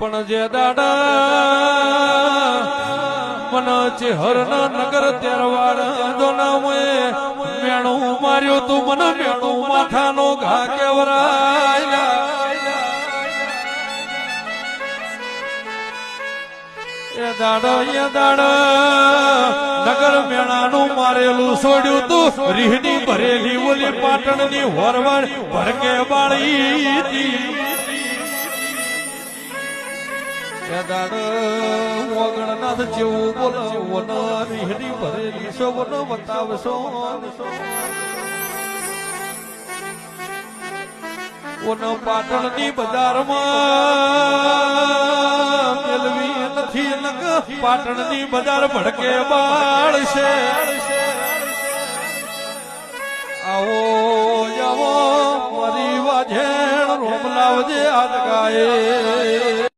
પણ જે દાડા મન ચેહરના નગર તેરવાડ દોનામોએ મેણું માર્યું તું મને મેણું માથાનો ઘા કેવરાય એ દાડ નગર મેણાનું મારેલું છોડ્યું તું રીહની ભરેલી ઓલી પાટણની હોરવાડ ભરકે બાળી હતી દાડ ઓગણનાથ જેવું બોલો વન રીહની ભરેલી સો વન બતાવશો વન પાટણની બજારમાં મેલવી નથી નક પાટણની બજાર ભડકે બાળ છે આવો આવો મારી વાજેણ રોમ લાવજે આજ ગાય